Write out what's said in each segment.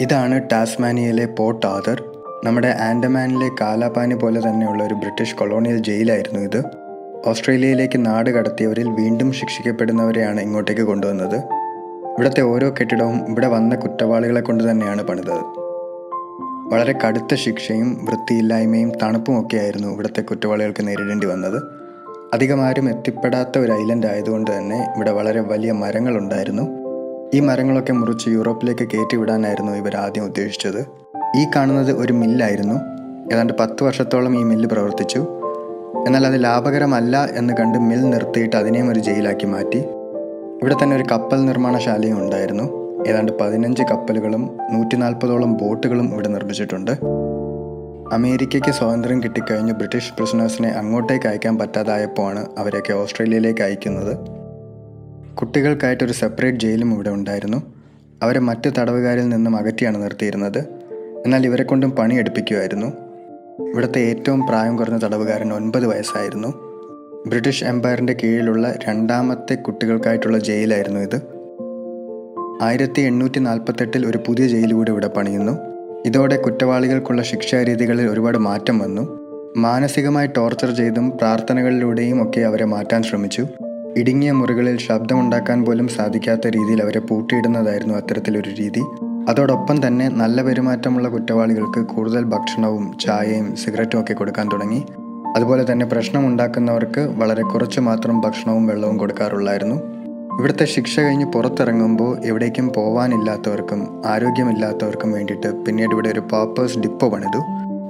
ഇതാണ് ടാസ്മാനിയയിലെ port Arthur. നമ്മുടെ ആൻഡമാനിലെ കാലാപാനി പോലെ തന്നെയുള്ള ഒരു ബ്രിട്ടീഷ് കൊളോണിയൽ ജയിലായിരുന്നു ഇത്. ഓസ്ട്രേലിയയിലേക്ക് നാട് കടത്തിയവരിൽ വീണ്ടും ശിക്ഷിക്കപ്പെടുന്നവരെയാണ് ഇങ്ങോട്ടേക്ക് കൊണ്ടുവന്നത്. ഇവിടുത്തെ ഓരോ കെട്ടിടവും ഇവിടെ വന്ന കുറ്റവാളികളെ കൊണ്ട് തന്നെയാണ് പണിതത്. വളരെ കടുത്ത ശിക്ഷയും വൃത്തിയില്ലായ്മയും തണുപ്പുമൊക്കെയായിരുന്നു ഇവിടുത്തെ കുറ്റവാളികൾക്ക് നേരിടേണ്ടി വന്നത്. അധികമാരും എത്തിപ്പെടാത്ത ഒരു ഐലൻഡ് ആയതുകൊണ്ട് തന്നെ ഇവിടെ വളരെ വലിയ മരങ്ങളുണ്ടായിരുന്നു. ഈ മരങ്ങളൊക്കെ മുറിച്ച് യൂറോപ്പിലേക്ക് കയറ്റിവിടാനായിരുന്നു ഇവർ ആദ്യം ഉദ്ദേശിച്ചത്. ഈ കാണുന്നത് ഒരു മില്ലായിരുന്നു. ഏതാണ്ട് 10 വർഷത്തോളം ഈ മില്ല് പ്രവർത്തിച്ചു. എന്നാൽ അത് ലാഭകരമല്ല എന്ന് കണ്ട് മിൽ നിർത്തിയിട്ട് അതിനെയും ഒരു ജയിലാക്കി മാറ്റി. ഇവിടെ തന്നെ ഒരു കപ്പൽ നിർമ്മാണശാലയും ഉണ്ടായിരുന്നു. ഏതാണ്ട് 15 കപ്പലുകളും 140ഓളം ബോട്ടുകളും ഇവിടെ നിർമ്മിച്ചിട്ടുണ്ട്. അമേരിക്കയ്ക്ക് സ്വാതന്ത്ര്യം കിട്ടിക്കഴിഞ്ഞ് ബ്രിട്ടീഷ് പ്രിസണേഴ്സിനെ അങ്ങോട്ടേക്ക് അയക്കാൻ പറ്റാതായപ്പോഴാണ് അവരെയൊക്കെ ഓസ്ട്രേലിയയിലേക്ക് അയക്കുന്നത്. കുട്ടികൾക്കായിട്ടൊരു സെപ്പറേറ്റ് ജയിലും ഇവിടെ ഉണ്ടായിരുന്നു. അവരെ മറ്റ് തടവുകാരിൽ നിന്നും അകറ്റിയാണ് നിർത്തിയിരുന്നത്. എന്നാൽ ഇവരെ കൊണ്ടും പണിയെടുപ്പിക്കുമായിരുന്നു. ഇവിടുത്തെ ഏറ്റവും പ്രായം കുറഞ്ഞ തടവുകാരൻ 9 വയസ്സായിരുന്നു. ബ്രിട്ടീഷ് എംപയറിൻ്റെ കീഴിലുള്ള രണ്ടാമത്തെ കുട്ടികൾക്കായിട്ടുള്ള ജയിലായിരുന്നു ഇത്. 1848 ഒരു പുതിയ ജയിൽ കൂടി ഇവിടെ പണിയുന്നു. ഇതോടെ കുറ്റവാളികൾക്കുള്ള ശിക്ഷാരീതികളിൽ ഒരുപാട് മാറ്റം വന്നു. മാനസികമായി ടോർച്ചർ ചെയ്തും പ്രാർത്ഥനകളിലൂടെയും ഒക്കെ അവരെ മാറ്റാൻ ശ്രമിച്ചു. ഇടുങ്ങിയ മുറികളിൽ ശബ്ദമുണ്ടാക്കാൻ പോലും സാധിക്കാത്ത രീതിയിൽ അവരെ പൂട്ടിയിടുന്നതായിരുന്നു അത്തരത്തിലൊരു രീതി. അതോടൊപ്പം തന്നെ നല്ല പെരുമാറ്റമുള്ള കുറ്റവാളികൾക്ക് കൂടുതൽ ഭക്ഷണവും ചായയും സിഗരറ്റും ഒക്കെ കൊടുക്കാൻ തുടങ്ങി. അതുപോലെ തന്നെ പ്രശ്നമുണ്ടാക്കുന്നവർക്ക് വളരെ കുറച്ച് മാത്രം ഭക്ഷണവും വെള്ളവും കൊടുക്കാറുള്ളായിരുന്നു. ഇവിടുത്തെ ശിക്ഷ കഴിഞ്ഞ് പുറത്തിറങ്ങുമ്പോൾ എവിടേക്കും പോവാനില്ലാത്തവർക്കും ആരോഗ്യമില്ലാത്തവർക്കും വേണ്ടിയിട്ട് പിന്നീട് ഇവിടെ ഒരു പാപ്പേഴ്സ് ഡിപ്പോ പണിതു.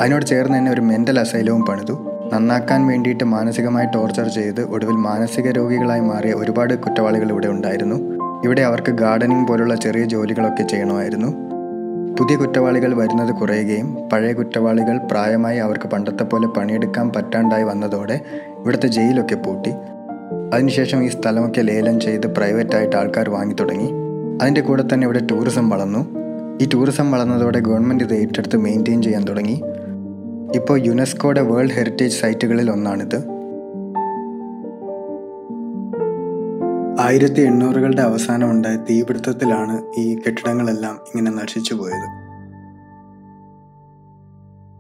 അതിനോട് ചേർന്ന് തന്നെ ഒരു മെൻ്റൽ അസൈലവും പണിതു. നന്നാക്കാൻ വേണ്ടിയിട്ട് മാനസികമായി ടോർച്ചർ ചെയ്ത് ഒടുവിൽ മാനസിക രോഗികളായി മാറിയ ഒരുപാട് കുറ്റവാളികൾ ഇവിടെ ഉണ്ടായിരുന്നു. ഇവിടെ അവർക്ക് ഗാർഡനിങ് പോലുള്ള ചെറിയ ജോലികളൊക്കെ ചെയ്യണമായിരുന്നു. പുതിയ കുറ്റവാളികൾ വരുന്നത് കുറയുകയും പഴയ കുറ്റവാളികൾ പ്രായമായി അവർക്ക് പണ്ടത്തെ പോലെ പണിയെടുക്കാൻ പറ്റാണ്ടായി വന്നതോടെ ഇവിടുത്തെ ജയിലൊക്കെ പൂട്ടി. അതിനുശേഷം ഈ സ്ഥലമൊക്കെ ലേലം ചെയ്ത് പ്രൈവറ്റായിട്ട് ആൾക്കാർ വാങ്ങി തുടങ്ങി. അതിൻ്റെ കൂടെ തന്നെ ഇവിടെ ടൂറിസം വളർന്നു. ഈ ടൂറിസം വളർന്നതോടെ ഗവൺമെൻറ് ഇത് ഏറ്റെടുത്ത് മെയിൻറ്റെയിൻ ചെയ്യാൻ തുടങ്ങി. ഇപ്പോൾ യുനെസ്കോയുടെ വേൾഡ് ഹെറിറ്റേജ് സൈറ്റുകളിൽ ഒന്നാണിത്. 1800കളുടെ അവസാനം ഉണ്ടായ തീപിടുത്തത്തിലാണ് ഈ കെട്ടിടങ്ങളെല്ലാം ഇങ്ങനെ നശിച്ചു പോയത്.